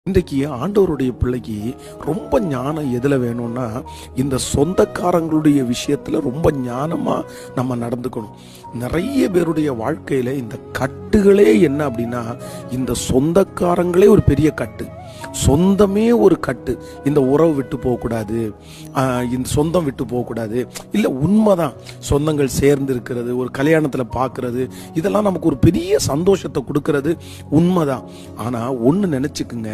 இன்றைக்கு ஆண்டவருடைய பிள்ளைக்கு ரொம்ப ஞானம் எதில் வேணும்னா, இந்த சொந்தக்காரங்களுடைய விஷயத்தில் ரொம்ப ஞானமாக நம்ம நடந்துக்கணும். நிறைய பேருடைய வாழ்க்கையில் இந்த கட்டுகளே என்ன அப்படின்னா, இந்த சொந்தக்காரங்களே ஒரு பெரிய கட்டு, சொந்தமே ஒரு கட்டு. இந்த உறவு விட்டு போகக்கூடாது, இந்த சொந்தம் விட்டு போகக்கூடாது. இல்லை, உண்மைதான், சொந்தங்கள் சேர்ந்து இருக்கிறது, ஒரு கல்யாணத்தில் பார்க்கறது, இதெல்லாம் நமக்கு ஒரு பெரிய சந்தோஷத்தை கொடுக்கறது உண்மைதான். ஆனால் ஒன்று நினச்சிக்குங்க,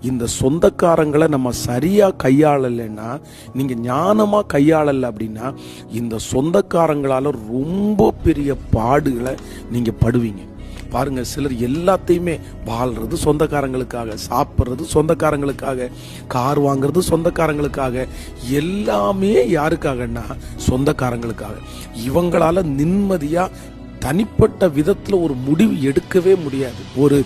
இந்த சொந்தக்காரங்களை நம்ம சரியாக கையாளலைன்னா, நீங்கள் ஞானமாக கையாளலை அப்படின்னா, இந்த சொந்தக்காரங்களால் ரொம்ப பெரிய பாடுகளை நீங்கள் படுவீங்க. பாருங்க, சிலர் எல்லாத்தையுமே வாழ்றது சொந்தக்காரங்களுக்காக, சாப்பிட்றது சொந்தக்காரங்களுக்காக, கார் வாங்குறது சொந்தக்காரங்களுக்காக, எல்லாமே யாருக்காகன்னா சொந்தக்காரங்களுக்காக. இவங்களால நிம்மதியா தனிப்பட்ட விதத்தில் ஒரு முடிவு எடுக்கவே முடியாது. ஒரு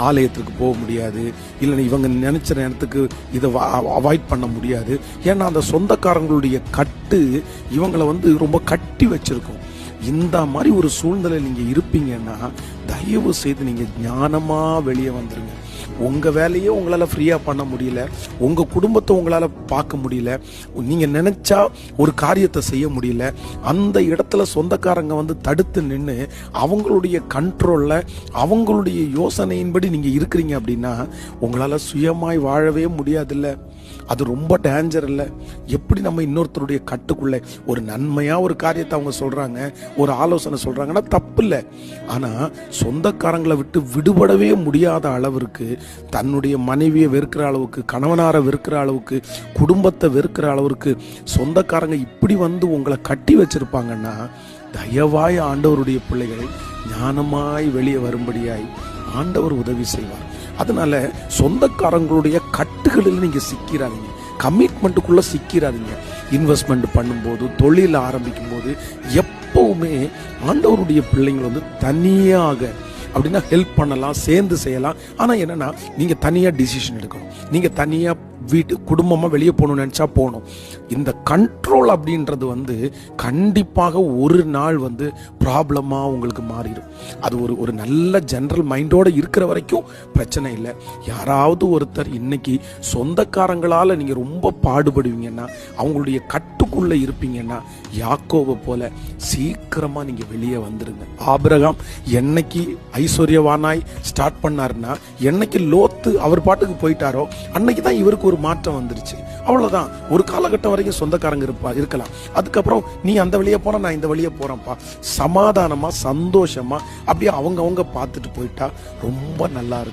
ஆலயத்துக்கு போக முடியாது, இல்லைன்னா இவங்க நினைச்ச நேரத்துக்கு இதை அவாய்ட் பண்ண முடியாது. ஏன்னா அந்த சொந்தக்காரங்களுடைய கட்டு இவங்களை ரொம்ப கட்டி வச்சிருக்கும். இந்த மாதிரி ஒரு சூழ்நிலை நீங்கள் இருப்பீங்கன்னா, தயவு செய்து நீங்கள் ஞானமாக வெளியே வந்துடுங்க. உங்கள் வேலையை உங்களால் ஃப்ரீயாக பண்ண முடியல, உங்கள் குடும்பத்தை உங்களால் பார்க்க முடியல, நீங்கள் நினச்சா ஒரு காரியத்தை செய்ய முடியல, அந்த இடத்துல சொந்தக்காரங்க தடுத்து நின்று அவங்களுடைய கண்ட்ரோலில் அவங்களுடைய யோசனையின்படி நீங்கள் இருக்கிறீங்க அப்படின்னா, உங்களால் சுயமாய் வாழவே முடியாதில்ல. அது ரொம்ப டேஞ்சர் இல்லை? எப்படி நம்ம இன்னொருத்தருடைய கட்டுக்குள்ளே ஒரு நன்மையாக ஒரு காரியத்தை அவங்க சொல்கிறாங்க, ஒரு ஆலோசனை சொல்கிறாங்கன்னா தப்பு இல்லை. ஆனால் சொந்தக்காரங்களை விட்டு விடுபடவே முடியாத அளவிற்கு, தன்னுடைய மனைவியை வெறுக்கிற அளவுக்கு, கணவனாரை வெறுக்கிற அளவுக்கு, குடும்பத்தை வெறுக்கிற அளவுக்கு சொந்தக்காரங்க இப்படி உங்களை கட்டி வச்சிருப்பாங்கன்னா, தயவாய் ஆண்டவருடைய பிள்ளைகள் ஞானமாய் வெளியே வரும்படியாய் ஆண்டவர் உதவி செய்வார். அதனால சொந்தக்காரங்களுடைய கட்டுகளில் நீங்க சிக்கிறாதீங்க, கமிட்மெண்ட்டுக்குள்ள சிக்கிறாதீங்க. இன்வெஸ்ட்மெண்ட் பண்ணும்போது, தொழில் ஆரம்பிக்கும் போது எப்பவுமே ஆண்டவருடைய பிள்ளைங்க தனியாக அப்படின்னா ஹெல்ப் பண்ணலாம், சேர்ந்து செய்யலாம். ஆனா என்னன்னா, நீங்க தனியா டிசிஷன் எடுக்கணும். நீங்க தனியா குடும்பமா வெளியே போகணும்னு நினைச்சா போகணும். இந்த கண்ட்ரோல் அப்படின்றது கண்டிப்பாக ஒரு நாள் ப்ராப்ளமா உங்களுக்கு மாறிடும். அது ஒரு நல்ல ஜெனரல் மைண்டோட இருக்கிற வரைக்கும் பிரச்சனை இல்லை. யாராவது ஒருத்தர் இன்னைக்கு சொந்தக்காரங்களால நீங்க ரொம்ப பாடுபடுவீங்கன்னா, அவங்களுடைய கட்டுக்குள்ள இருப்பீங்கன்னா, யாக்கோபை போல சீக்கிரமா நீங்க வெளியே வந்துருங்க. ஆபிரகாம் என்னைக்கு ஐஸ்வர்யவானாய் ஸ்டார்ட் பண்ணாருன்னா, என்னைக்கு லோத்து அவர் பாட்டுக்கு போயிட்டாரோ அன்னைக்கு தான் இவருக்கு ஒரு மாற்றம் வந்துருச்சு. அவ்வளவுதான். ஒரு காலகட்டம் வரைக்கும் சொந்தக்காரங்க இருக்கலாம். அதுக்கப்புறம் நீ அந்த வழியே போனா, நான் இந்த வழியே போறேன்ப்பா, சமாதானமா சந்தோஷமா அப்படியே அவங்க பார்த்துட்டு போயிட்டா ரொம்ப நல்லா இருக்கும்.